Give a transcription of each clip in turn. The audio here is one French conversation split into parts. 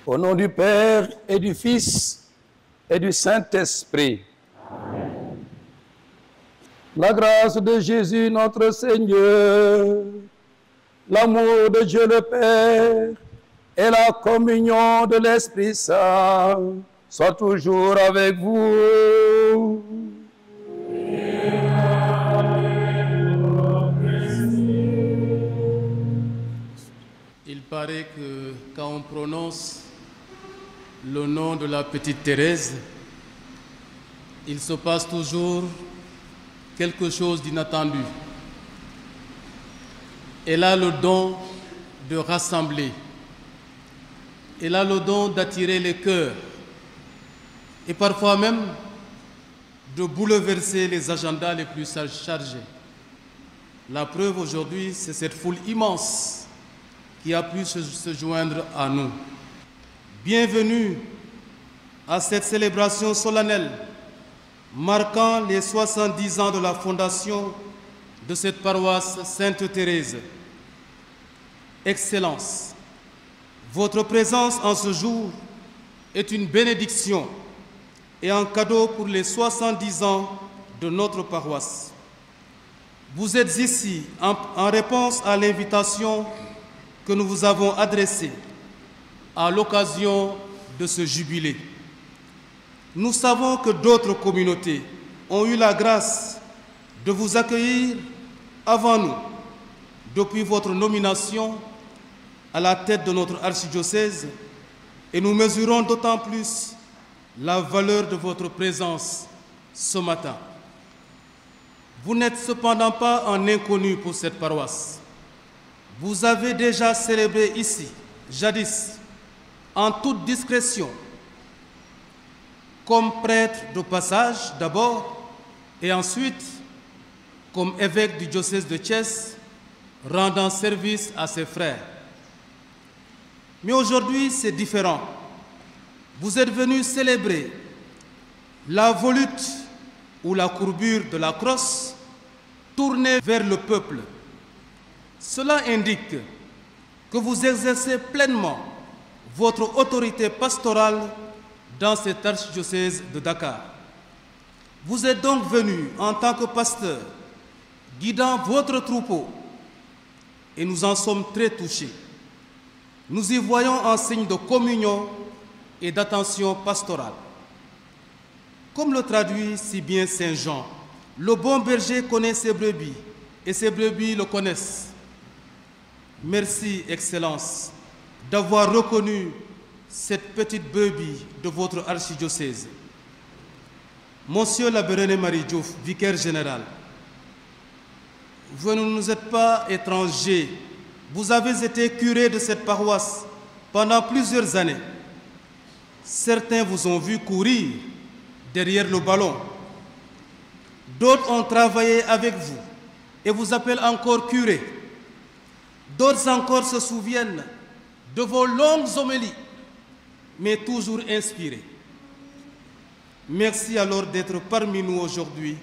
Au nom du Père et du Fils et du Saint-Esprit. La grâce de Jésus notre Seigneur, l'amour de Dieu le Père et la communion de l'Esprit Saint soient toujours avec vous. Il paraît que quand on prononce le nom de la petite Thérèse, il se passe toujours quelque chose d'inattendu. Elle a le don de rassembler. Elle a le don d'attirer les cœurs et parfois même de bouleverser les agendas les plus chargés. La preuve aujourd'hui, c'est cette foule immense qui a pu se joindre à nous. Bienvenue à cette célébration solennelle marquant les 70 ans de la fondation de cette paroisse Sainte-Thérèse. Excellence, votre présence en ce jour est une bénédiction et un cadeau pour les 70 ans de notre paroisse. Vous êtes ici en réponse à l'invitation que nous vous avons adressée à l'occasion de ce jubilé. Nous savons que d'autres communautés ont eu la grâce de vous accueillir avant nous, depuis votre nomination à la tête de notre archidiocèse, et nous mesurons d'autant plus la valeur de votre présence ce matin. Vous n'êtes cependant pas un inconnu pour cette paroisse. Vous avez déjà célébré ici, jadis, en toute discrétion, comme prêtre de passage d'abord, et ensuite comme évêque du diocèse de Thiès, rendant service à ses frères. Mais aujourd'hui, c'est différent. Vous êtes venus célébrer la volute ou la courbure de la crosse tournée vers le peuple. Cela indique que vous exercez pleinement votre autorité pastorale dans cet archidiocèse de Dakar. Vous êtes donc venus en tant que pasteur, guidant votre troupeau, et nous en sommes très touchés. Nous y voyons un signe de communion et d'attention pastorale. Comme le traduit si bien Saint Jean, le bon berger connaît ses brebis, et ses brebis le connaissent. Merci, Excellence, d'avoir reconnu cette petite brebis de votre archidiocèse. Monsieur l'abbé René Marie Diouf, vicaire général, vous ne nous êtes pas étrangers. Vous avez été curé de cette paroisse pendant plusieurs années. Certains vous ont vu courir derrière le ballon. D'autres ont travaillé avec vous et vous appellent encore curé. D'autres encore se souviennent de vos longues homélies, mais toujours inspirés. Merci alors d'être parmi nous aujourd'hui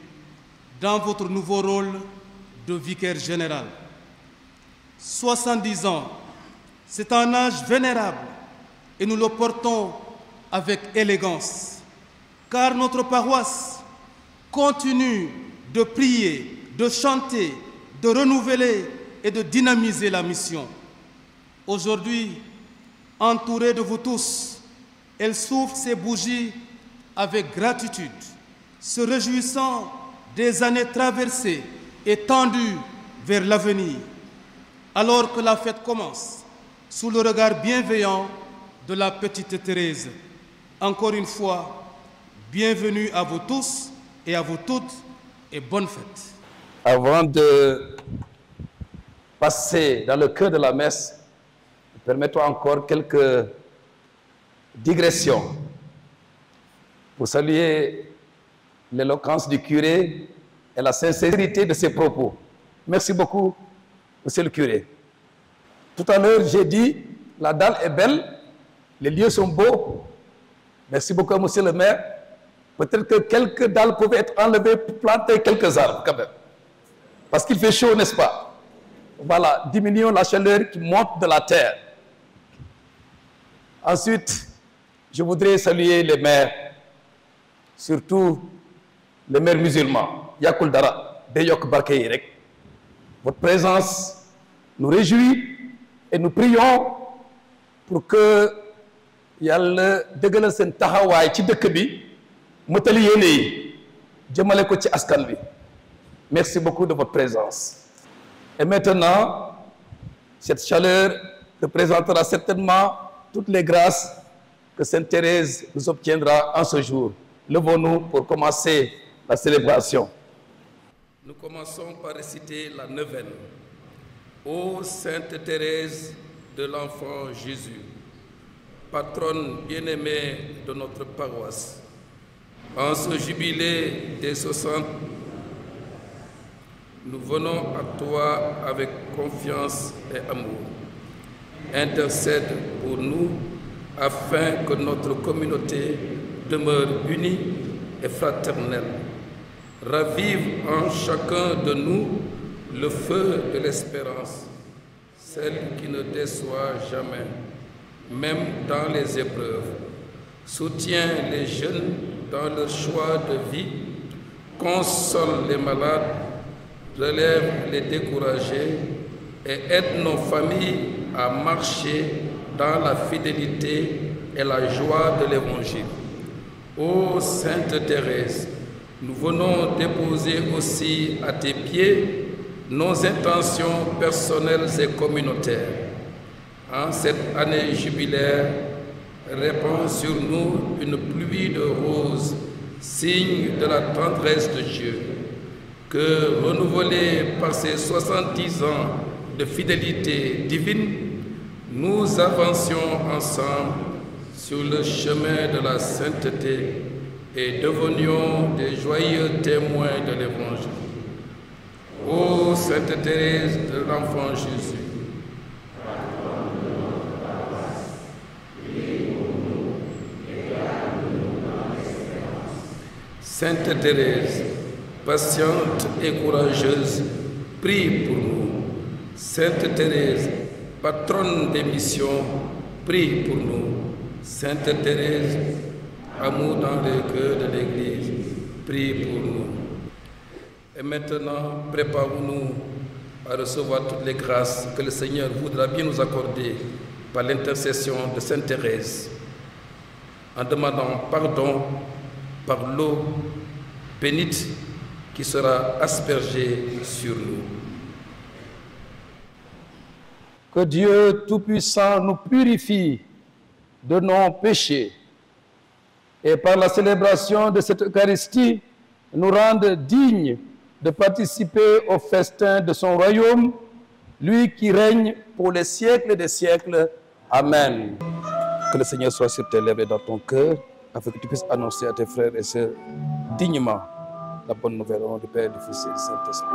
dans votre nouveau rôle de vicaire général. 70 ans, c'est un âge vénérable et nous le portons avec élégance, car notre paroisse continue de prier, de chanter, de renouveler et de dynamiser la mission. Aujourd'hui, entourée de vous tous, elle souffle ses bougies avec gratitude, se réjouissant des années traversées et tendues vers l'avenir, alors que la fête commence, sous le regard bienveillant de la petite Thérèse. Encore une fois, bienvenue à vous tous et à vous toutes et bonne fête. Avant de passer dans le cœur de la messe, permettons encore quelques digressions pour saluer l'éloquence du curé et la sincérité de ses propos. Merci beaucoup, monsieur le curé. Tout à l'heure, j'ai dit, la dalle est belle, les lieux sont beaux. Merci beaucoup, monsieur le maire. Peut-être que quelques dalles pouvaient être enlevées pour planter quelques arbres, quand même. Parce qu'il fait chaud, n'est-ce pas? Voilà, diminuons la chaleur qui monte de la terre. Ensuite, je voudrais saluer les maires, surtout les maires musulmans. Yakul Dara, Beyok Barkeirek. Votre présence nous réjouit et nous prions pour que Yalla dëggalal seen taxawaay ci dëkk bi motali yéene yi jëmale ko ci askan bi. Merci beaucoup de votre présence. Et maintenant, cette chaleur représentera certainement toutes les grâces que Sainte Thérèse nous obtiendra en ce jour. Levons-nous pour commencer la célébration. Nous commençons par réciter la neuvaine. Ô Sainte Thérèse de l'Enfant Jésus, patronne bien-aimée de notre paroisse, en ce jubilé des 60, nous venons à toi avec confiance et amour. Intercède pour nous afin que notre communauté demeure unie et fraternelle. Ravive en chacun de nous le feu de l'espérance, celle qui ne déçoit jamais, même dans les épreuves. Soutiens les jeunes dans leur choix de vie, console les malades, relève les découragés et aide nos familles à marcher dans la fidélité et la joie de l'Évangile. Ô Sainte Thérèse, nous venons déposer aussi à tes pieds nos intentions personnelles et communautaires. En cette année jubilaire, répands sur nous une pluie de roses, signe de la tendresse de Dieu. Que, renouvelés par ces 70 ans de fidélité divine, nous avancions ensemble sur le chemin de la sainteté et devenions des joyeux témoins de l'Évangile. Ô Sainte Thérèse de l'Enfant Jésus, Sainte Thérèse, patiente et courageuse, prie pour nous. Sainte Thérèse, patronne des missions, prie pour nous. Sainte Thérèse, amour dans les cœurs de l'Église, prie pour nous. Et maintenant, préparons-nous à recevoir toutes les grâces que le Seigneur voudra bien nous accorder par l'intercession de Sainte Thérèse, en demandant pardon par l'eau bénite qui sera aspergée sur nous. Que Dieu Tout-Puissant nous purifie de nos péchés et par la célébration de cette Eucharistie nous rende dignes de participer au festin de son royaume, lui qui règne pour les siècles des siècles. Amen. Que le Seigneur soit sur tes lèvres et dans ton cœur, afin que tu puisses annoncer à tes frères et sœurs dignement la bonne nouvelle au nom du Père, du Fils et du Saint-Esprit.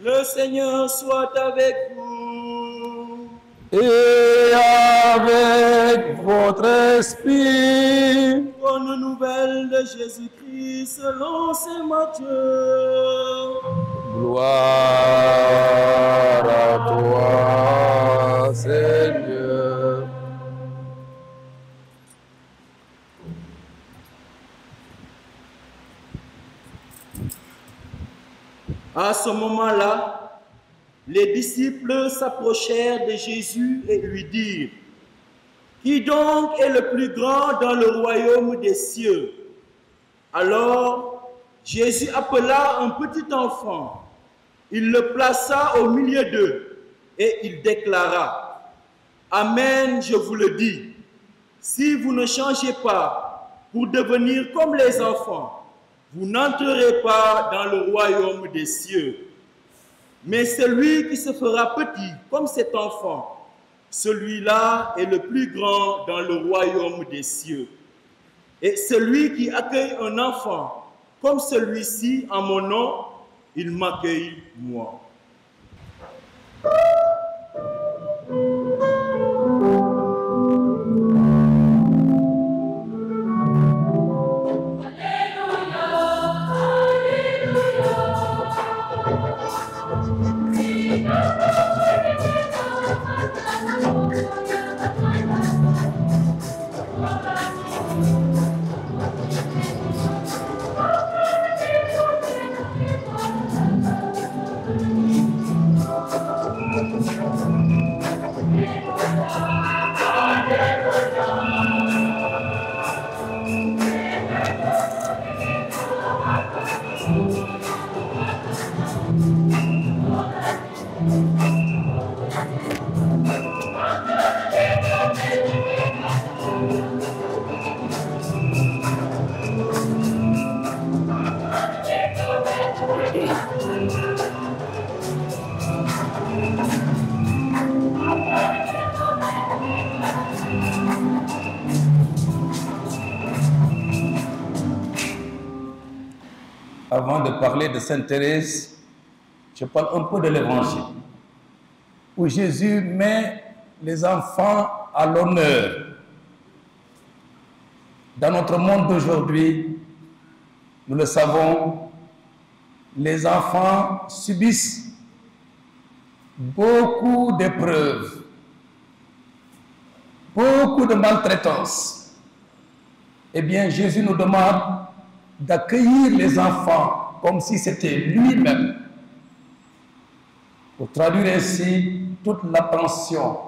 Le Seigneur soit avec vous. Et avec votre esprit. Bonne nouvelle de Jésus-Christ selon saint Matthieu. Gloire à toi, Seigneur. À ce moment-là, les disciples s'approchèrent de Jésus et lui dirent: Qui donc est le plus grand dans le royaume des cieux? Alors Jésus appela un petit enfant, il le plaça au milieu d'eux et il déclara: Amen, je vous le dis, si vous ne changez pas pour devenir comme les enfants, vous n'entrerez pas dans le royaume des cieux. Mais celui qui se fera petit comme cet enfant, celui-là est le plus grand dans le royaume des cieux. Et celui qui accueille un enfant comme celui-ci en mon nom, il m'accueille moi. Avant de parler de Sainte Thérèse, je parle un peu de l'Évangile. où Jésus met les enfants à l'honneur. Dans notre monde d'aujourd'hui, nous le savons, les enfants subissent beaucoup d'épreuves, beaucoup de maltraitance. Eh bien, Jésus nous demande d'accueillir les enfants comme si c'était lui-même, pour traduire ainsi toute l'attention,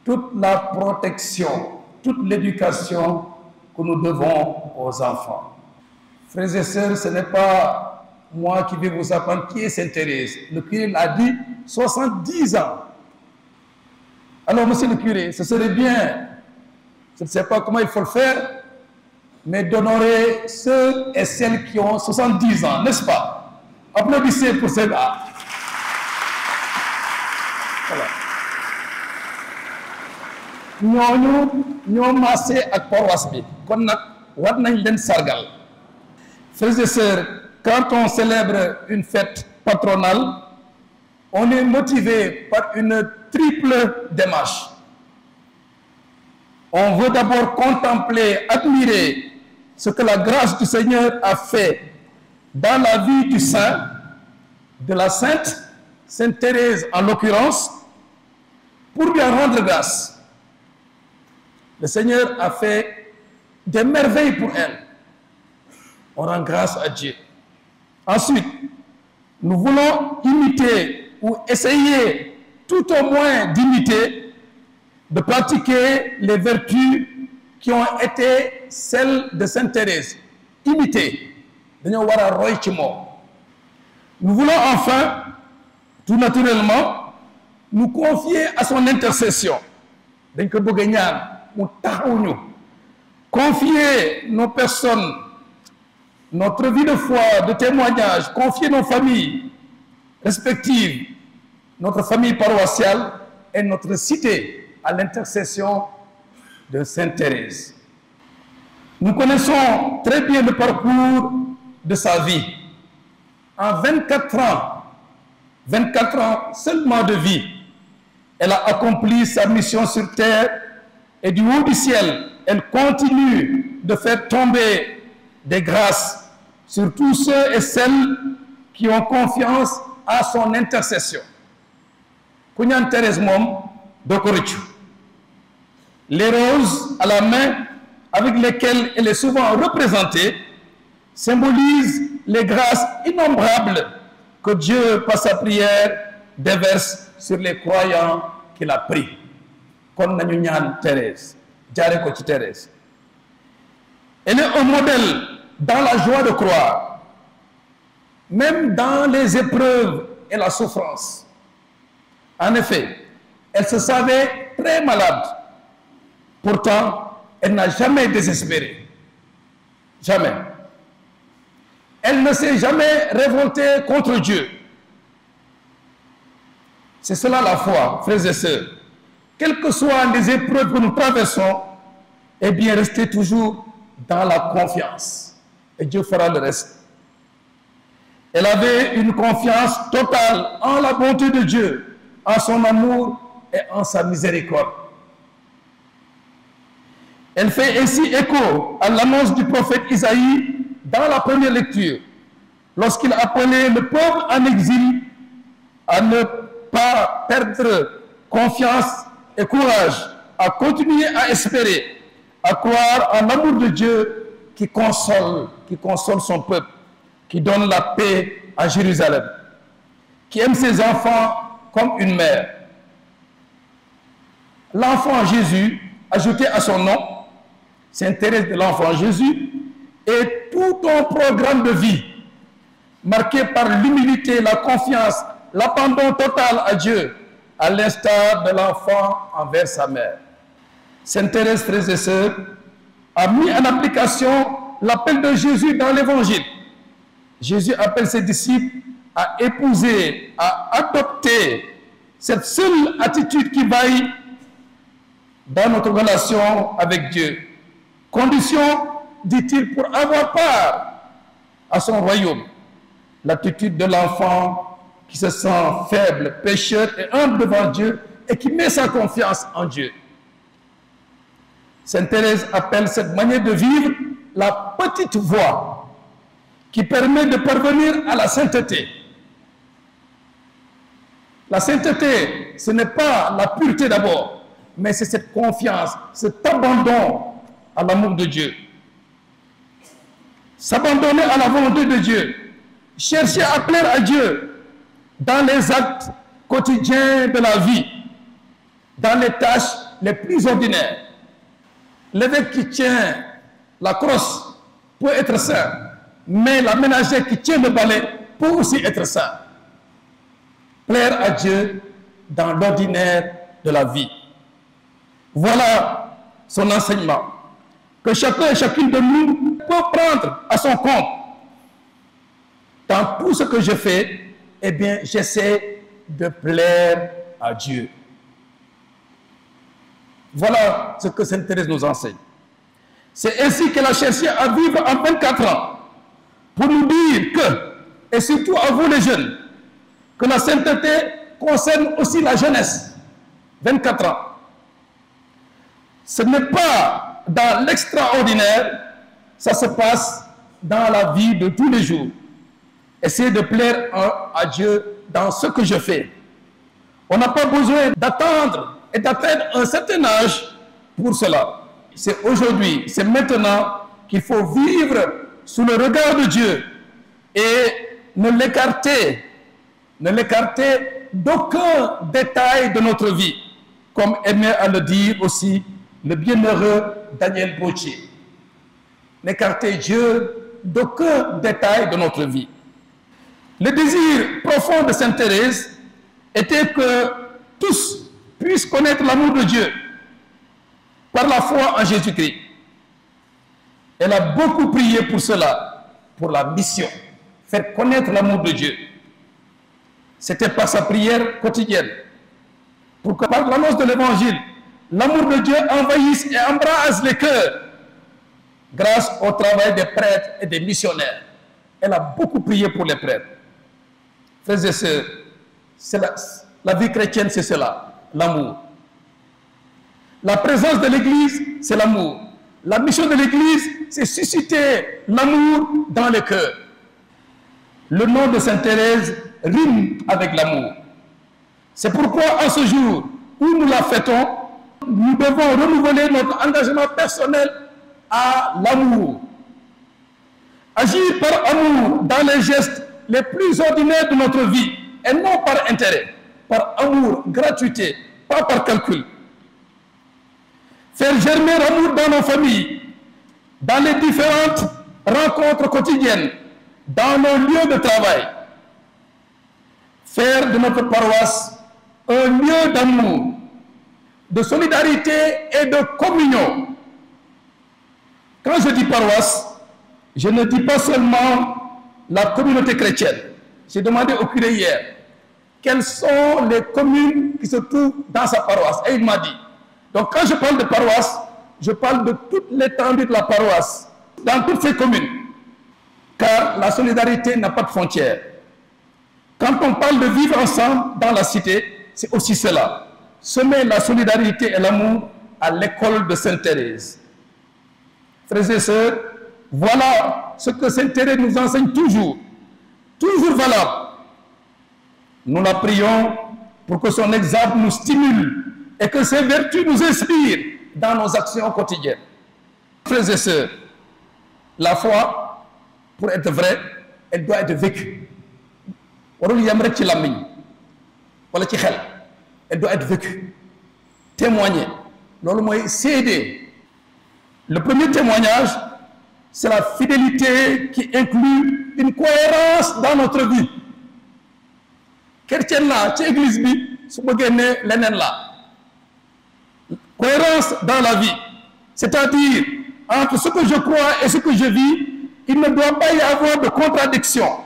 toute la protection, toute l'éducation que nous devons aux enfants. Frères et sœurs, ce n'est pas moi qui vais vous apprendre qui est Sainte Thérèse. Le curé l'a dit, 70 ans. Alors, monsieur le curé, ce serait bien, je ne sais pas comment il faut le faire, mais d'honorer ceux et celles qui ont 70 ans, n'est-ce pas? Applaudissez pour cela. Voilà. Nous massé ak paroisse bi kon nak war nañ leen sargal. Frères et sœurs, quand on célèbre une fête patronale, on est motivé par une triple démarche. On veut d'abord contempler, admirer ce que la grâce du Seigneur a fait dans la vie du saint, de la sainte, Sainte Thérèse en l'occurrence, pour lui en rendre grâce. Le Seigneur a fait des merveilles pour elle. On rend grâce à Dieu. Ensuite, nous voulons imiter ou essayer tout au moins d'imiter, de pratiquer les vertus qui ont été celles de Sainte Thérèse. Imiter. Nous voulons enfin, tout naturellement, nous confier à son intercession. Confier nos personnes, notre vie de foi, de témoignage, confier nos familles respectives, notre famille paroissiale et notre cité à l'intercession de Sainte Thérèse. Nous connaissons très bien le parcours de sa vie. En 24 ans seulement de vie, elle a accompli sa mission sur terre et du haut du ciel, elle continue de faire tomber des grâces sur tous ceux et celles qui ont confiance à son intercession. Kounyan Thérèse Mom Dokorichu. Les roses à la main avec lesquelles elle est souvent représentée symbolisent les grâces innombrables que Dieu, par sa prière, déverse sur les croyants qu'il a pris. Comme Nanyunyan Thérèse, Djareko Thérèse. Elle est un modèle dans la joie de croire, même dans les épreuves et la souffrance. En effet, elle se savait très malade. Pourtant, elle n'a jamais désespéré. Jamais. Elle ne s'est jamais révoltée contre Dieu. C'est cela la foi, frères et sœurs. Quelles que soient les épreuves que nous traversons, eh bien, restez toujours dans la confiance. Et Dieu fera le reste. Elle avait une confiance totale en la bonté de Dieu, en son amour et en sa miséricorde. Elle fait ainsi écho à l'annonce du prophète Isaïe dans la première lecture, lorsqu'il appelait le peuple en exil à ne pas perdre confiance et courage, à continuer à espérer, à croire en l'amour de Dieu qui console son peuple, qui donne la paix à Jérusalem, qui aime ses enfants comme une mère. L'enfant Jésus, ajouté à son nom, Sainte Thérèse de l'Enfant Jésus, est tout un programme de vie marqué par l'humilité, la confiance, l'abandon total à Dieu, à l'instar de l'enfant envers sa mère. Sainte Thérèse, frères et sœurs, a mis en application l'appel de Jésus dans l'Évangile. Jésus appelle ses disciples à épouser, à adopter cette seule attitude qui vaille dans notre relation avec Dieu. Condition, dit-il, pour avoir part à son royaume, l'attitude de l'enfant qui se sent faible, pécheur et humble devant Dieu et qui met sa confiance en Dieu. Sainte Thérèse appelle cette manière de vivre la petite voie qui permet de parvenir à la sainteté. La sainteté, ce n'est pas la pureté d'abord, mais c'est cette confiance, cet abandon à l'amour de Dieu. S'abandonner à la volonté de Dieu. Chercher à plaire à Dieu dans les actes quotidiens de la vie, dans les tâches les plus ordinaires. L'évêque qui tient la crosse peut être saint, mais la ménagère qui tient le balai peut aussi être saint. Plaire à Dieu dans l'ordinaire de la vie. Voilà son enseignement, que chacun et chacune de nous peut prendre à son compte. Dans tout ce que je fais, eh bien, j'essaie de plaire à Dieu. Voilà ce que Sainte Thérèse nous enseigne. C'est ainsi qu'elle a cherché à vivre en 24 ans, pour nous dire que, et surtout à vous les jeunes, que la sainteté concerne aussi la jeunesse. 24 ans. Ce n'est pas dans l'extraordinaire, ça se passe dans la vie de tous les jours. Essayez de plaire à Dieu dans ce que je fais. On n'a pas besoin d'attendre et d'atteindre un certain âge pour cela. C'est aujourd'hui, c'est maintenant qu'il faut vivre sous le regard de Dieu et ne l'écarter d'aucun détail de notre vie, comme aimait à le dire aussi le bienheureux Daniel Brottier. N'écarter Dieu d'aucun détail de notre vie. Le désir profond de Sainte Thérèse était que tous puissent connaître l'amour de Dieu par la foi en Jésus-Christ. Elle a beaucoup prié pour cela, pour la mission, faire connaître l'amour de Dieu. C'était par sa prière quotidienne, pour que par l'annonce de l'Évangile, l'amour de Dieu envahisse et embrase les cœurs, grâce au travail des prêtres et des missionnaires. Elle a beaucoup prié pour les prêtres. Frères et sœurs, la vie chrétienne, c'est cela, l'amour. La présence de l'Église, c'est l'amour. La mission de l'Église, c'est susciter l'amour dans les cœurs. Le nom de Sainte Thérèse rime avec l'amour. C'est pourquoi, en ce jour où nous la fêtons, nous devons renouveler notre engagement personnel à l'amour. Agir par amour dans les gestes les plus ordinaires de notre vie, et non par intérêt, par amour, gratuité, pas par calcul. Faire germer l'amour dans nos familles, dans les différentes rencontres quotidiennes, dans nos lieux de travail. Faire de notre paroisse un lieu d'amour, de solidarité et de communion. Quand je dis paroisse, je ne dis pas seulement la communauté chrétienne. J'ai demandé au curé hier quelles sont les communes qui se trouvent dans sa paroisse. Et il m'a dit. Donc quand je parle de paroisse, je parle de toute l'étendue de la paroisse, dans toutes ces communes. Car la solidarité n'a pas de frontières. Quand on parle de vivre ensemble dans la cité, c'est aussi cela. Semer la solidarité et l'amour à l'école de Sainte Thérèse. Frères et sœurs, voilà ce que Sainte Thérèse nous enseigne toujours valable. Nous la prions pour que son exemple nous stimule et que ses vertus nous inspirent dans nos actions quotidiennes. Frères et sœurs, la foi, pour être vraie, elle doit être vécue. Elle doit être vécue, témoignée. Le premier témoignage, c'est la fidélité qui inclut une cohérence dans notre vie. Chrétien là, c'est l'église bi, cohérence dans la vie, c'est-à-dire entre ce que je crois et ce que je vis, il ne doit pas y avoir de contradiction,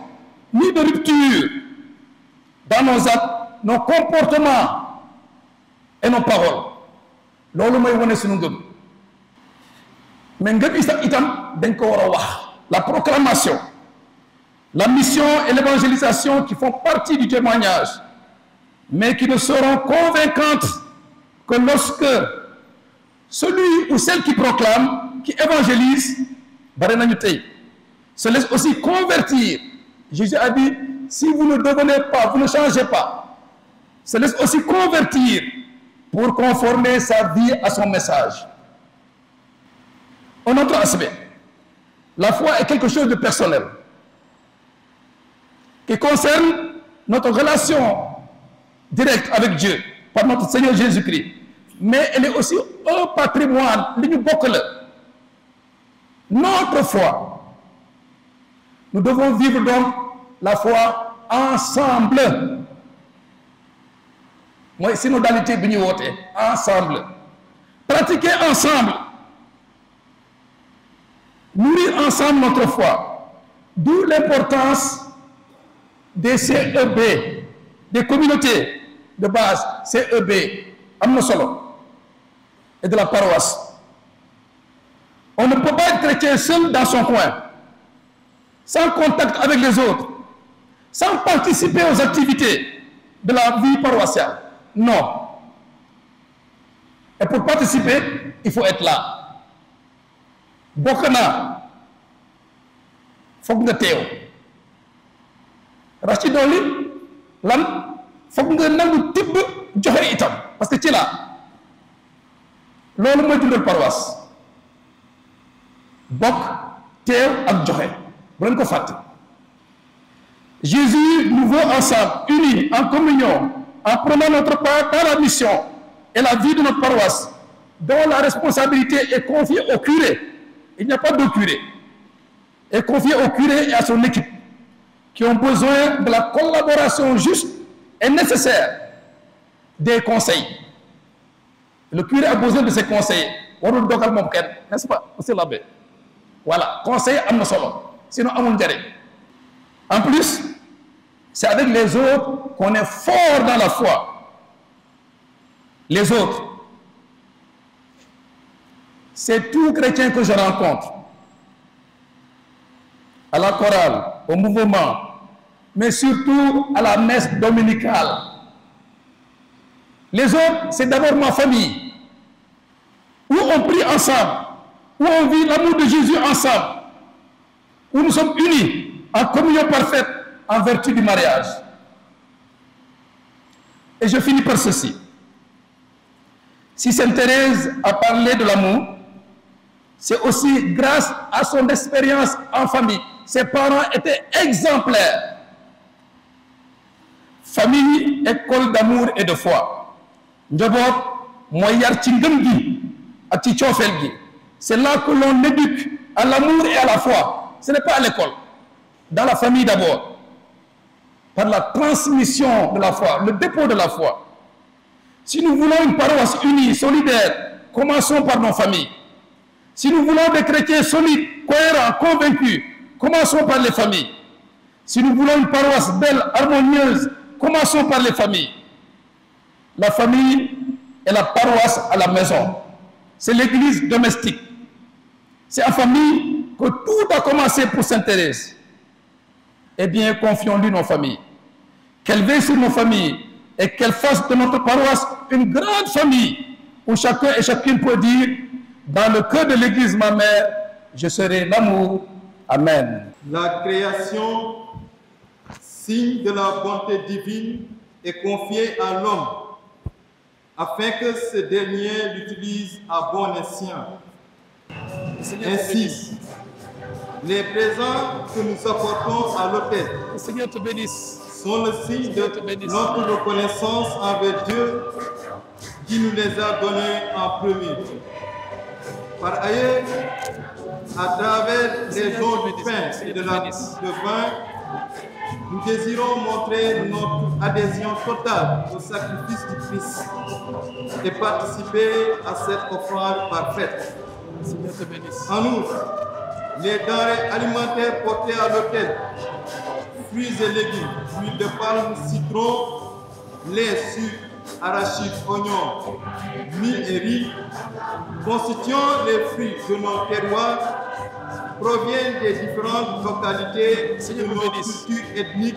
ni de rupture dans nos actes, nos comportements et nos paroles. Mais la proclamation, La mission et l'évangélisation qui font partie du témoignage, mais qui ne seront convaincantes que lorsque celui ou celle qui proclame, qui évangélise, se laisse aussi convertir. Jésus a dit, si vous ne devenez pas, vous ne changez pas, se laisse aussi convertir pour conformer sa vie à son message. Un autre aspect, la foi est quelque chose de personnel, qui concerne notre relation directe avec Dieu, par notre Seigneur Jésus-Christ. Mais elle est aussi un patrimoine, notre foi. Nous devons vivre donc la foi ensemble. Moi, c'est nos modalités ensemble. Pratiquer ensemble. Nourrir ensemble notre foi. D'où l'importance des CEB, des communautés de base, CEB, Amnosolo, et de la paroisse. On ne peut pas être chrétien seul dans son coin, sans contact avec les autres, sans participer aux activités de la vie paroissiale. Non. Et pour participer, il faut être là. Bokana, Fogna Théo. Rachidoli, Lam, Fogna Nangu Tib, Johé Itam. Parce que tu es là. L'on me dit de paroisse. Bok, Théo, ak Johé. Vous faites. Jésus nous veut ensemble, unis, en communion, en prenant notre part dans la mission et la vie de notre paroisse, dont la responsabilité est confiée au curé. Il n'y a pas de curé. Est confiée au curé et à son équipe, qui ont besoin de la collaboration juste et nécessaire des conseils. Le curé a besoin de ses conseils. N'est-ce pas? C'est l'abbé. Voilà, conseil à nos solos. Sinon, à mon dirait. En plus, c'est avec les autres qu'on est fort dans la foi. Les autres. C'est tout chrétien que je rencontre. À la chorale, au mouvement, mais surtout à la messe dominicale. Les autres, c'est d'abord ma famille, où on prie ensemble, où on vit l'amour de Jésus ensemble, où nous sommes unis en communion parfaite en vertu du mariage. Et je finis par ceci. Si Sainte Thérèse a parlé de l'amour, c'est aussi grâce à son expérience en famille. Ses parents étaient exemplaires. Famille, école d'amour et de foi. C'est là que l'on éduque à l'amour et à la foi. Ce n'est pas à l'école. Dans la famille d'abord. Par la transmission de la foi, le dépôt de la foi. Si nous voulons une paroisse unie, solidaire, commençons par nos familles. Si nous voulons des chrétiens solides, cohérents, convaincus, commençons par les familles. Si nous voulons une paroisse belle, harmonieuse, commençons par les familles. La famille est la paroisse à la maison. C'est l'église domestique. C'est en famille que tout a commencé pour Sainte Thérèse. Eh bien, confions-lui nos familles. Qu'elle veille sur nos familles et qu'elle fasse de notre paroisse une grande famille où chacun et chacune peut dire, dans le cœur de l'église, ma mère, je serai l'amour. Amen. La création, signe de la bonté divine, est confiée à l'homme, afin que ce dernier l'utilise à bon escient. Ainsi, les présents que nous apportons à l'autel sont le signe de notre reconnaissance envers Dieu qui nous les a donnés en premier. Par ailleurs, à travers les dons du pain et de la coupe de vin, nous désirons montrer notre adhésion totale au sacrifice du Christ et participer à cette offrande parfaite. En outre, les denrées alimentaires portées à l'autel, fruits et légumes, huile de palme, citron, lait, sucre, arachides, oignons, mil et riz, constituant les fruits de nos terroirs, proviennent des différentes localités de nos cultures ethniques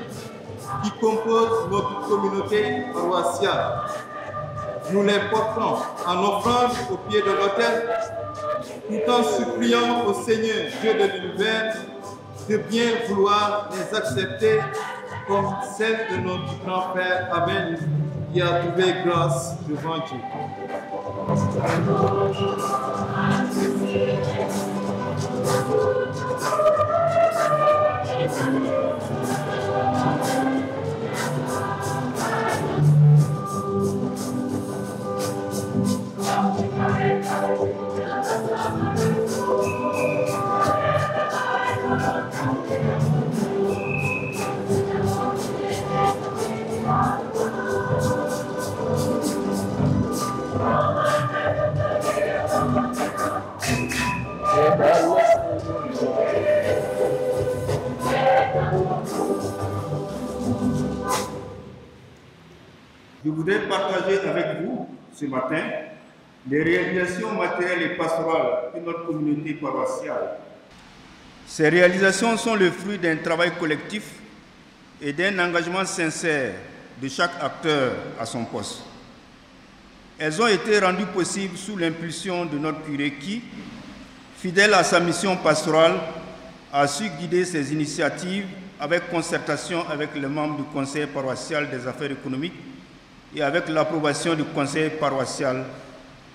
qui composent notre communauté paroissiale. Nous les portons en offrande au pied de l'autel, tout en suppliant au Seigneur Dieu de l'univers de bien vouloir les accepter comme celle de notre grand-père Abel qui a trouvé grâce devant Dieu. Je voudrais partager avec vous ce matin les réalisations matérielles et pastorales de notre communauté paroissiale. Ces réalisations sont le fruit d'un travail collectif et d'un engagement sincère de chaque acteur à son poste. Elles ont été rendues possibles sous l'impulsion de notre curé qui, fidèle à sa mission pastorale, a su guider ses initiatives avec concertation avec les membres du Conseil paroissial des affaires économiques et avec l'approbation du Conseil paroissial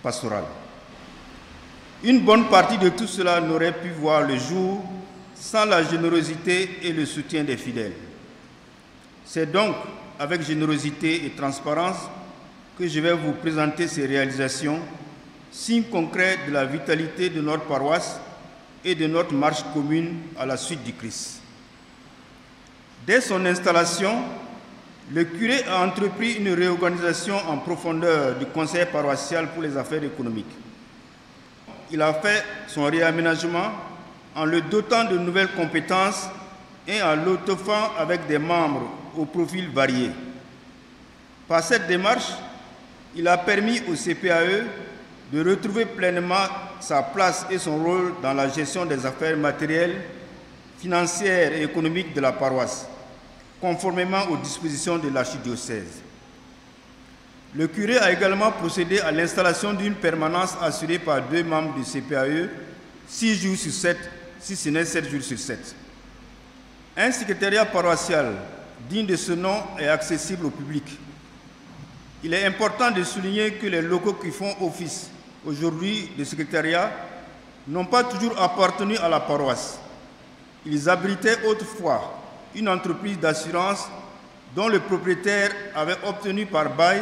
pastoral. Une bonne partie de tout cela n'aurait pu voir le jour sans la générosité et le soutien des fidèles. C'est donc avec générosité et transparence que je vais vous présenter ces réalisations, signe concret de la vitalité de notre paroisse et de notre marche commune à la suite du Christ. Dès son installation, le curé a entrepris une réorganisation en profondeur du conseil paroissial pour les affaires économiques. Il a fait son réaménagement en le dotant de nouvelles compétences et en l'étoffant avec des membres aux profils variés. Par cette démarche, il a permis au CPAE de retrouver pleinement sa place et son rôle dans la gestion des affaires matérielles, financières et économiques de la paroisse, conformément aux dispositions de l'archidiocèse. Le curé a également procédé à l'installation d'une permanence assurée par 2 membres du CPAE, 6 jours sur 7, si ce n'est 7 jours sur 7. Un secrétariat paroissial digne de ce nom est accessible au public. Il est important de souligner que les locaux qui font office aujourd'hui de secrétariat n'ont pas toujours appartenu à la paroisse. Ils abritaient autrefois une entreprise d'assurance dont le propriétaire avait obtenu par bail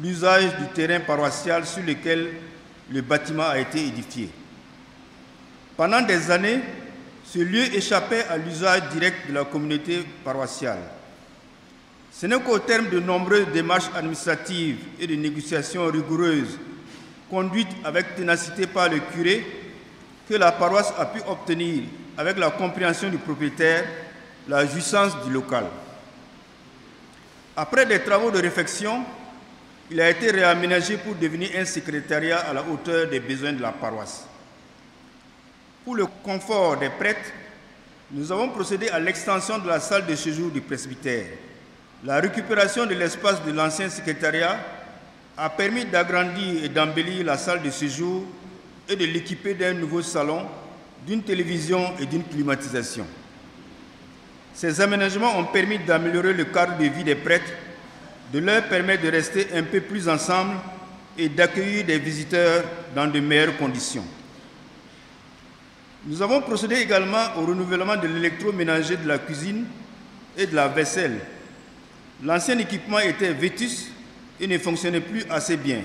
l'usage du terrain paroissial sur lequel le bâtiment a été édifié. Pendant des années, ce lieu échappait à l'usage direct de la communauté paroissiale. Ce n'est qu'au terme de nombreuses démarches administratives et de négociations rigoureuses conduites avec ténacité par le curé que la paroisse a pu obtenir, avec la compréhension du propriétaire, la jouissance du local. Après des travaux de réfection, il a été réaménagé pour devenir un secrétariat à la hauteur des besoins de la paroisse. Pour le confort des prêtres, nous avons procédé à l'extension de la salle de séjour du presbytère. La récupération de l'espace de l'ancien secrétariat a permis d'agrandir et d'embellir la salle de séjour et de l'équiper d'un nouveau salon, d'une télévision et d'une climatisation. Ces aménagements ont permis d'améliorer le cadre de vie des prêtres, de leur permettre de rester un peu plus ensemble et d'accueillir des visiteurs dans de meilleures conditions. Nous avons procédé également au renouvellement de l'électroménager de la cuisine et de la vaisselle. L'ancien équipement était vétuste et ne fonctionnait plus assez bien.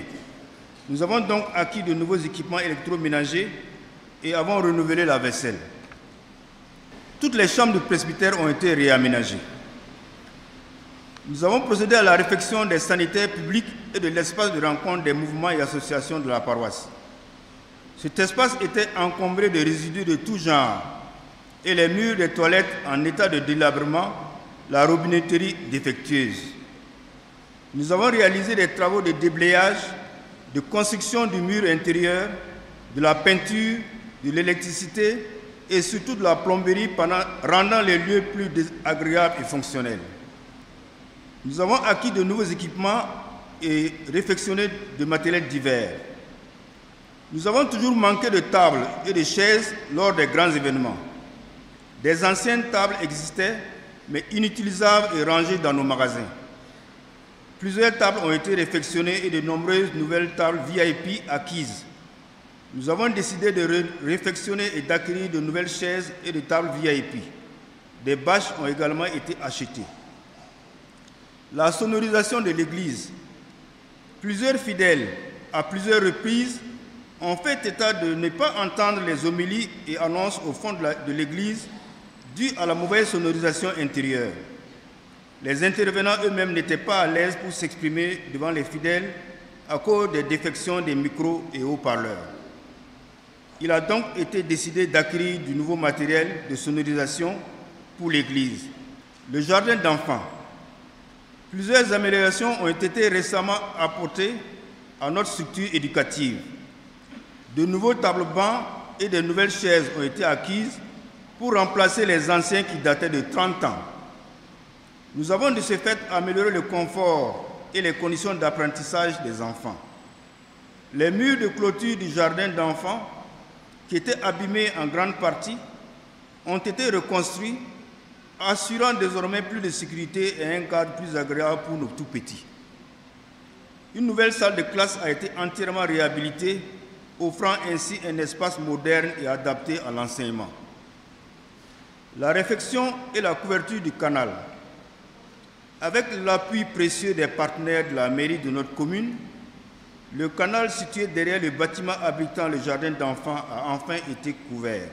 Nous avons donc acquis de nouveaux équipements électroménagers et avons renouvelé la vaisselle. Toutes les chambres du presbytère ont été réaménagées. Nous avons procédé à la réfection des sanitaires publics et de l'espace de rencontre des mouvements et associations de la paroisse. Cet espace était encombré de résidus de tout genre et les murs des toilettes en état de délabrement, la robinetterie défectueuse. Nous avons réalisé des travaux de déblayage, de construction du mur intérieur, de la peinture, de l'électricité et surtout de la plomberie rendant les lieux plus agréables et fonctionnels. Nous avons acquis de nouveaux équipements et réfectionné de matériel divers. Nous avons toujours manqué de tables et de chaises lors des grands événements. Des anciennes tables existaient, mais inutilisables et rangées dans nos magasins. Plusieurs tables ont été réfectionnées et de nombreuses nouvelles tables VIP acquises. Nous avons décidé de réfectionner et d'acquérir de nouvelles chaises et de tables VIP. Des bâches ont également été achetées. La sonorisation de l'église. Plusieurs fidèles, à plusieurs reprises, ont fait état de ne pas entendre les homélies et annonces au fond de l'église dues à la mauvaise sonorisation intérieure. Les intervenants eux-mêmes n'étaient pas à l'aise pour s'exprimer devant les fidèles à cause des défections des micros et haut-parleurs. Il a donc été décidé d'acquérir du nouveau matériel de sonorisation pour l'église. Le jardin d'enfants. Plusieurs améliorations ont été récemment apportées à notre structure éducative. De nouveaux tables-bancs et de nouvelles chaises ont été acquises pour remplacer les anciens qui dataient de 30 ans. Nous avons de ce fait amélioré le confort et les conditions d'apprentissage des enfants. Les murs de clôture du jardin d'enfants, qui étaient abîmés en grande partie, ont été reconstruits, assurant désormais plus de sécurité et un cadre plus agréable pour nos tout-petits. Une nouvelle salle de classe a été entièrement réhabilitée, offrant ainsi un espace moderne et adapté à l'enseignement. La réfection et la couverture du canal. Avec l'appui précieux des partenaires de la mairie de notre commune, le canal situé derrière le bâtiment abritant le jardin d'enfants a enfin été couvert.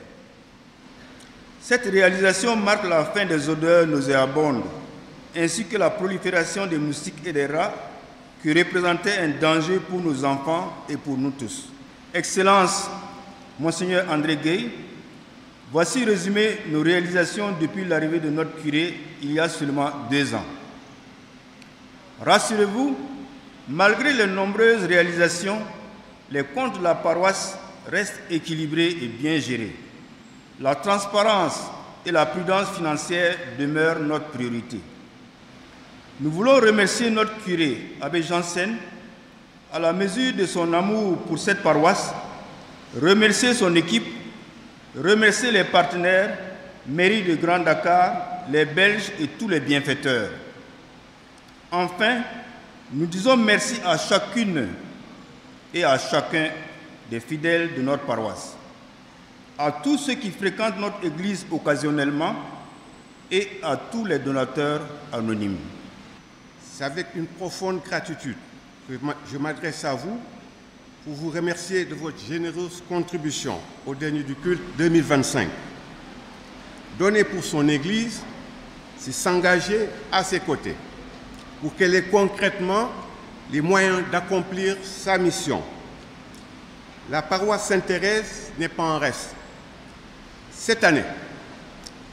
Cette réalisation marque la fin des odeurs nauséabondes, ainsi que la prolifération des moustiques et des rats qui représentaient un danger pour nos enfants et pour nous tous. Excellence, Monseigneur André Gueye, voici résumé nos réalisations depuis l'arrivée de notre curé il y a seulement 2 ans. Rassurez-vous, malgré les nombreuses réalisations, les comptes de la paroisse restent équilibrés et bien gérés. La transparence et la prudence financière demeurent notre priorité. Nous voulons remercier notre curé, Abbé Janssen, à la mesure de son amour pour cette paroisse, remercier son équipe, remercier les partenaires, mairie de Grand Dakar, les Belges et tous les bienfaiteurs. Enfin, nous disons merci à chacune et à chacun des fidèles de notre paroisse, à tous ceux qui fréquentent notre église occasionnellement et à tous les donateurs anonymes. C'est avec une profonde gratitude que je m'adresse à vous pour vous remercier de votre généreuse contribution au dernier du culte 2025. Donner pour son église, c'est s'engager à ses côtés pour qu'elle ait concrètement les moyens d'accomplir sa mission. La paroisse Sainte-Thérèse n'est pas en reste. Cette année,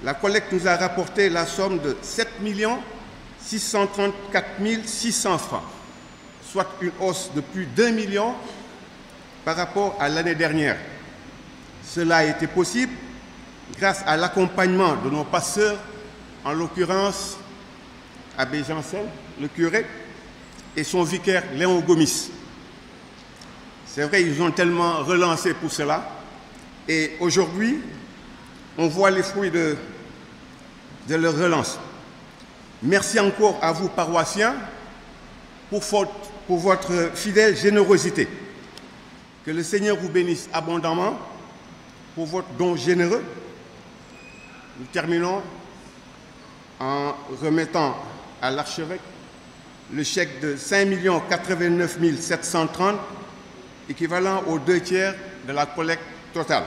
la collecte nous a rapporté la somme de 7 634 600 francs, soit une hausse de plus d'1 million par rapport à l'année dernière. Cela a été possible grâce à l'accompagnement de nos pasteurs, en l'occurrence Abbé Janssen, le curé, et son vicaire Léon Gomis. C'est vrai, ils ont tellement relancé pour cela. Et aujourd'hui, on voit les fruits de leur relance. Merci encore à vous, paroissiens, pour votre fidèle générosité. Que le Seigneur vous bénisse abondamment pour votre don généreux. Nous terminons en remettant à l'archevêque le chèque de 5 89 730, équivalent aux 2/3 de la collecte totale.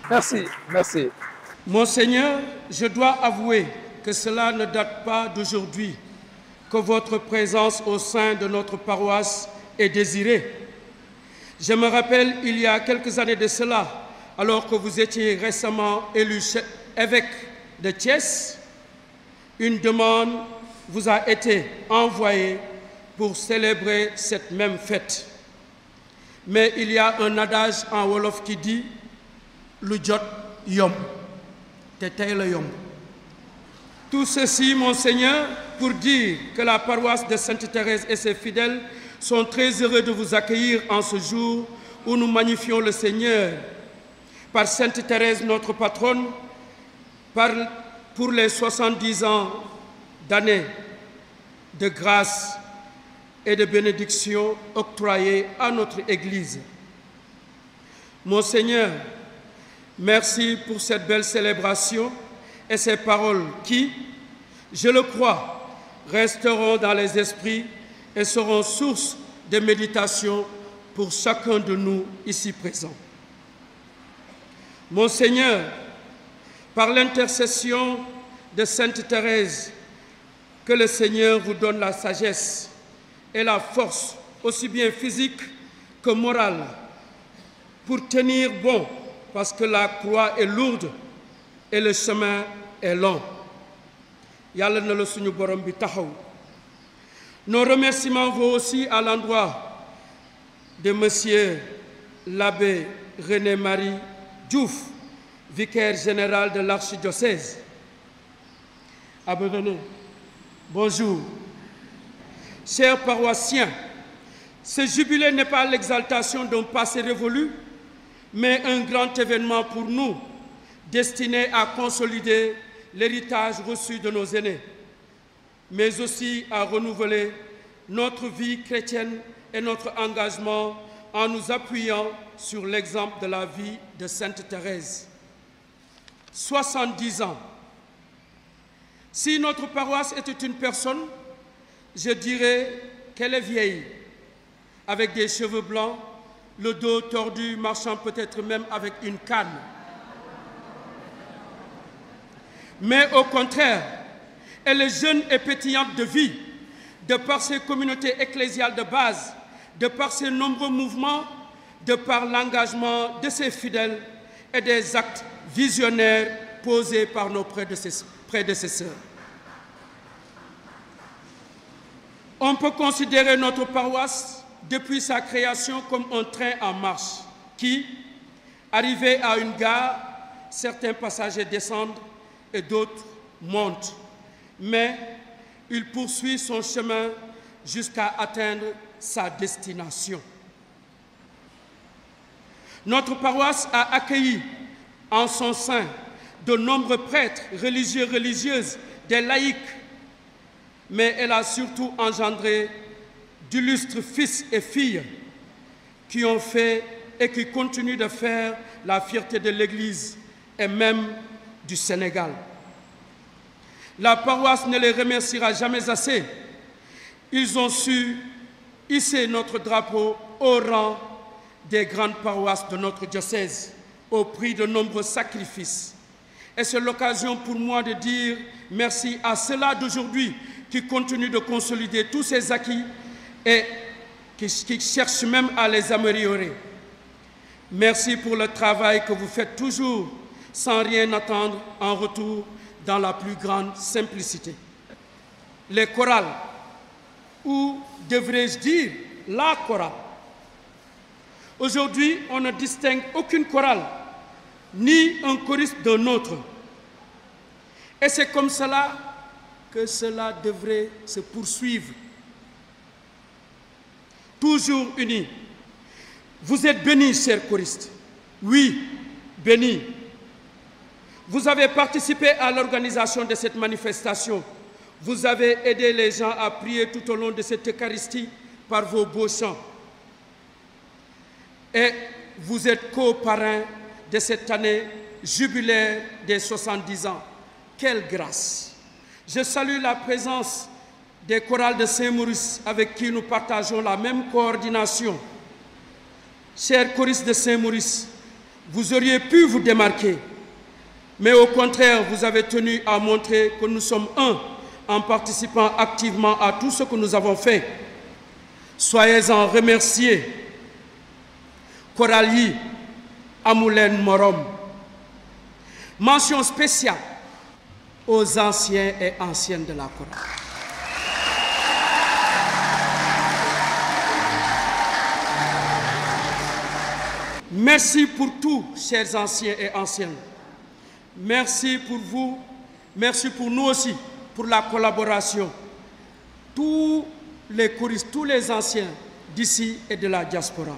Merci, merci. Monseigneur, je dois avouer que cela ne date pas d'aujourd'hui, que votre présence au sein de notre paroisse est désirée. Je me rappelle, il y a quelques années de cela, alors que vous étiez récemment élu évêque de Thiès, une demande vous a été envoyée pour célébrer cette même fête. Mais il y a un adage en Wolof qui dit lu jot yomb te tey la yomb. Tout ceci, Monseigneur, pour dire que la paroisse de Sainte-Thérèse et ses fidèles sont très heureux de vous accueillir en ce jour où nous magnifions le Seigneur. Par Sainte-Thérèse, notre patronne, pour les 70 ans d'années de grâce et de bénédiction octroyées à notre Église. Monseigneur, merci pour cette belle célébration et ces paroles qui, je le crois, resteront dans les esprits et seront source de méditation pour chacun de nous ici présents. Monseigneur, par l'intercession de Sainte Thérèse, que le Seigneur vous donne la sagesse et la force, aussi bien physique que morale, pour tenir bon, parce que la croix est lourde et le chemin est long. Yàlla na la suñu borom bi taxaw. Nos remerciements vont aussi à l'endroit de Monsieur l'abbé René-Marie Diouf, vicaire général de l'archidiocèse. Abbé René, bonjour. Chers paroissiens, ce jubilé n'est pas l'exaltation d'un passé révolu, mais un grand événement pour nous, destiné à consolider l'héritage reçu de nos aînés, mais aussi à renouveler notre vie chrétienne et notre engagement en nous appuyant sur l'exemple de la vie de Sainte Thérèse. 70 ans. Si notre paroisse était une personne, je dirais qu'elle est vieille, avec des cheveux blancs, le dos tordu, marchant peut-être même avec une canne. Mais au contraire, elle est jeune et pétillante de vie, de par ses communautés ecclésiales de base, de par ses nombreux mouvements, de par l'engagement de ses fidèles et des actes visionnaires posés par nos prédécesseurs. On peut considérer notre paroisse depuis sa création comme un train en marche qui, arrivé à une gare, certains passagers descendent et d'autres montent. Mais il poursuit son chemin jusqu'à atteindre sa destination. Notre paroisse a accueilli en son sein de nombreux prêtres, religieux, religieuses, des laïcs, mais elle a surtout engendré d'illustres fils et filles qui ont fait et qui continuent de faire la fierté de l'Église et même du Sénégal. La paroisse ne les remerciera jamais assez. Ils ont su hisser notre drapeau au rang des grandes paroisses de notre diocèse au prix de nombreux sacrifices. Et c'est l'occasion pour moi de dire merci à ceux-là d'aujourd'hui qui continuent de consolider tous ces acquis et qui cherchent même à les améliorer. Merci pour le travail que vous faites toujours sans rien attendre en retour dans la plus grande simplicité. Les chorales, ou devrais-je dire la chorale. Aujourd'hui, on ne distingue aucune chorale, ni un choriste d'un autre. Et c'est comme cela que cela devrait se poursuivre. Toujours unis. Vous êtes bénis, chers choristes. Oui, bénis. Vous avez participé à l'organisation de cette manifestation. Vous avez aidé les gens à prier tout au long de cette Eucharistie par vos beaux chants. Et vous êtes co-parrain de cette année jubilaire des 70 ans. Quelle grâce! Je salue la présence des chorales de Saint-Maurice avec qui nous partageons la même coordination. Chers choristes de Saint-Maurice, vous auriez pu vous démarquer, mais au contraire, vous avez tenu à montrer que nous sommes un en participant activement à tout ce que nous avons fait. Soyez-en remerciés. Chorali Amoulen Morom. Mention spéciale aux anciens et anciennes de la chorale. Merci pour tout, chers anciens et anciennes. Merci pour vous, merci pour nous aussi, pour la collaboration. Tous les choristes, tous les anciens d'ici et de la diaspora.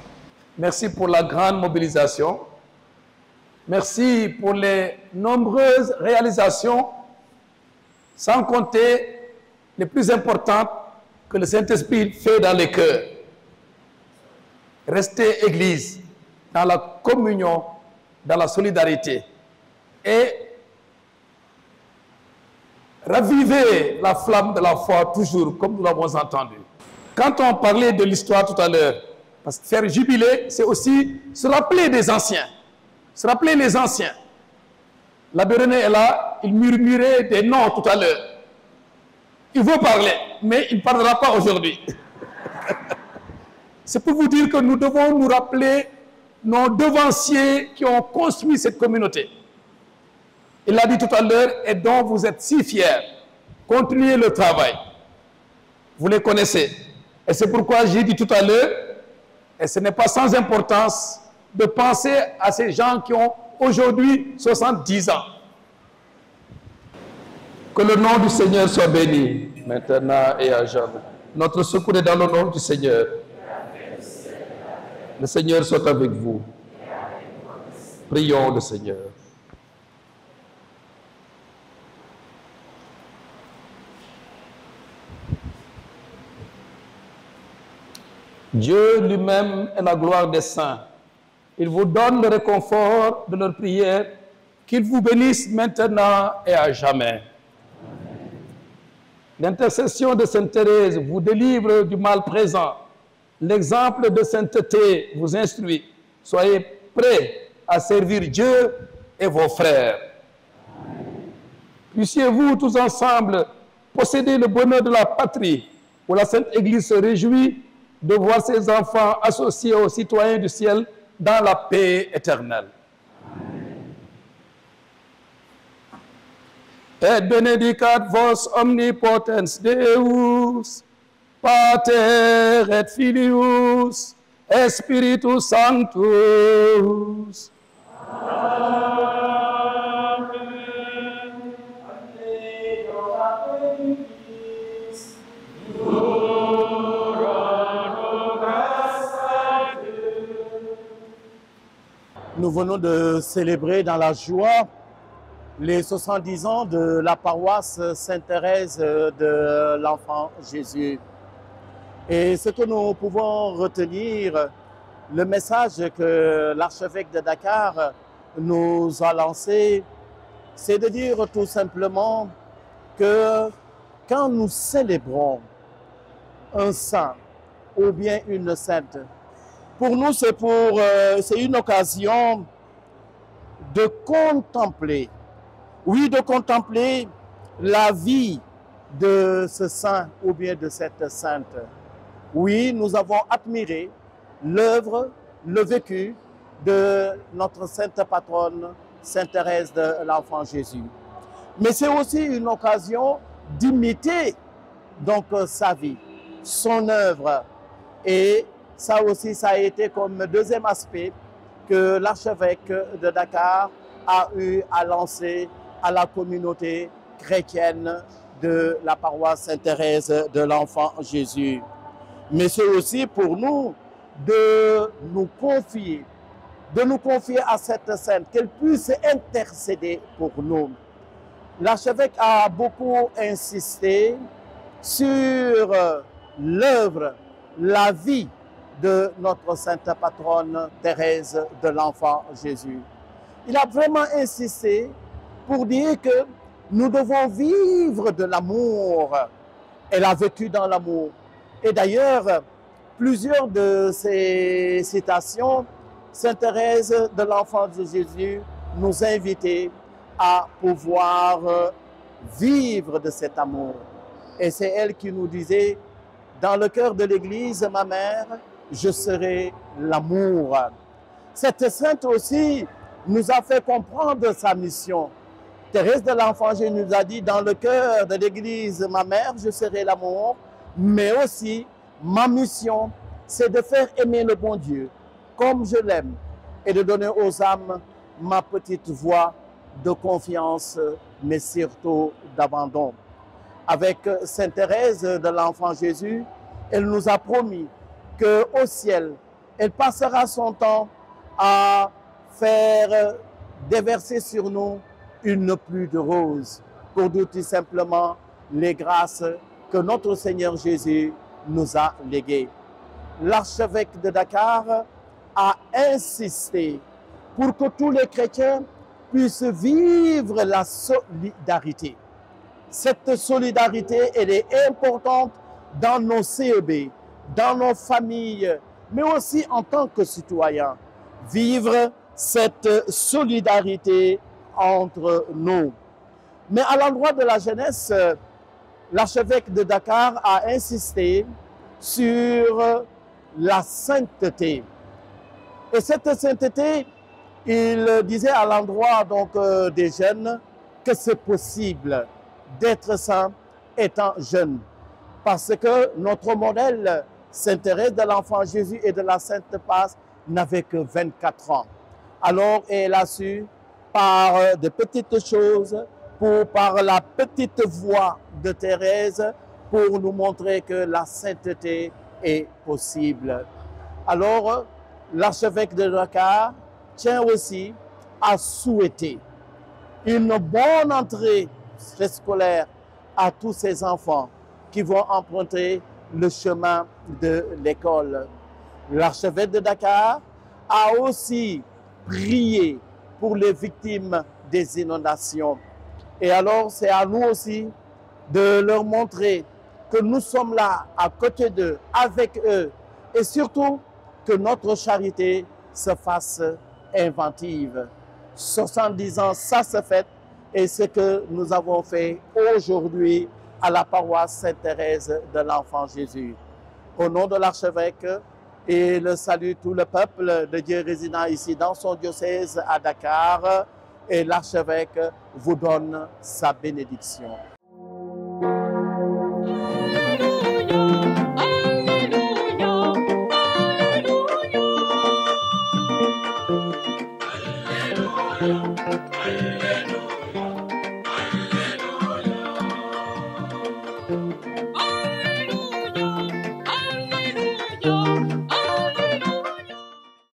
Merci pour la grande mobilisation. Merci pour les nombreuses réalisations, sans compter les plus importantes que le Saint-Esprit fait dans les cœurs. Restez Église dans la communion, dans la solidarité et ravivez la flamme de la foi toujours, comme nous l'avons entendu. Quand on parlait de l'histoire tout à l'heure, parce que faire jubilé, c'est aussi se rappeler des anciens, se rappeler les anciens. L'abbé René est là, il murmurait des noms tout à l'heure. Il veut parler, mais il ne parlera pas aujourd'hui. C'est pour vous dire que nous devons nous rappeler nos devanciers qui ont construit cette communauté. Il l'a dit tout à l'heure et dont vous êtes si fiers. Continuez le travail. Vous les connaissez. Et c'est pourquoi j'ai dit tout à l'heure, et ce n'est pas sans importance, de penser à ces gens qui ont aujourd'hui 70 ans. Que le nom du Seigneur soit béni, maintenant et à jamais. Notre secours est dans le nom du Seigneur. Le Seigneur soit avec vous. Prions le Seigneur. Dieu lui-même est la gloire des saints. Il vous donne le réconfort de leur prière, qu'il vous bénisse maintenant et à jamais. L'intercession de Sainte Thérèse vous délivre du mal présent. L'exemple de sainteté vous instruit. Soyez prêts à servir Dieu et vos frères. Puissiez-vous tous ensemble posséder le bonheur de la patrie, où la Sainte Église se réjouit de voir ses enfants associés aux citoyens du ciel dans la paix éternelle. Et benedicat vos omnipotens Deus, Pater et Filius, et Spiritus Sanctus. Nous venons de célébrer dans la joie les 70 ans de la paroisse Sainte-Thérèse de l'Enfant Jésus. Et ce que nous pouvons retenir, le message que l'archevêque de Dakar nous a lancé, c'est de dire tout simplement que quand nous célébrons un saint ou bien une sainte, pour nous c'est une occasion de contempler, oui, de contempler la vie de ce saint ou bien de cette sainte. Oui, nous avons admiré l'œuvre, le vécu de notre sainte patronne, Sainte Thérèse de l'Enfant Jésus. Mais c'est aussi une occasion d'imiter donc sa vie, son œuvre. Et ça aussi, ça a été comme deuxième aspect que l'archevêque de Dakar a eu à lancer à la communauté chrétienne de la paroisse Sainte-Thérèse de l'Enfant Jésus. Mais c'est aussi pour nous de nous confier à cette sainte, qu'elle puisse intercéder pour nous. L'archevêque a beaucoup insisté sur l'œuvre, la vie de notre sainte patronne Thérèse de l'Enfant Jésus. Il a vraiment insisté pour dire que nous devons vivre de l'amour. Elle a vécu dans l'amour. Et d'ailleurs, plusieurs de ces citations, Sainte Thérèse de l'Enfant de Jésus nous invitait à pouvoir vivre de cet amour. Et c'est elle qui nous disait, dans le cœur de l'Église, ma mère, je serai l'amour. Cette sainte aussi nous a fait comprendre sa mission. Thérèse de l'Enfant Jésus nous a dit, dans le cœur de l'Église, ma mère, je serai l'amour, mais aussi ma mission, c'est de faire aimer le bon Dieu comme je l'aime et de donner aux âmes ma petite voix de confiance, mais surtout d'abandon. Avec Sainte Thérèse de l'Enfant Jésus, elle nous a promis qu'au ciel, elle passera son temps à faire déverser sur nous une pluie de roses pour nous tout simplement les grâces que notre Seigneur Jésus nous a léguées. L'archevêque de Dakar a insisté pour que tous les chrétiens puissent vivre la solidarité. Cette solidarité, elle est importante dans nos CEB, dans nos familles, mais aussi en tant que citoyens. Vivre cette solidarité entre nous. Mais à l'endroit de la jeunesse, l'archevêque de Dakar a insisté sur la sainteté. Et cette sainteté, il disait à l'endroit donc des jeunes que c'est possible d'être saint étant jeune. Parce que notre modèle, Sainte Thérèse de l'Enfant Jésus et de la Sainte Passe, n'avait que 24 ans. Alors elle a su, par de petites choses, par la petite voix de Thérèse, pour nous montrer que la sainteté est possible. Alors, l'archevêque de Dakar tient aussi à souhaiter une bonne entrée scolaire à tous ces enfants qui vont emprunter le chemin de l'école. L'archevêque de Dakar a aussi prié pour les victimes des inondations. Et alors, c'est à nous aussi de leur montrer que nous sommes là, à côté d'eux, avec eux, et surtout que notre charité se fasse inventive. 70 ans, ça se fait, et ce que nous avons fait aujourd'hui à la paroisse Sainte-Thérèse de l'Enfant Jésus. Au nom de l'archevêque, et le salue tout le peuple de Dieu résidant ici dans son diocèse à Dakar, et l'archevêque vous donne sa bénédiction. Alléluia, Alléluia.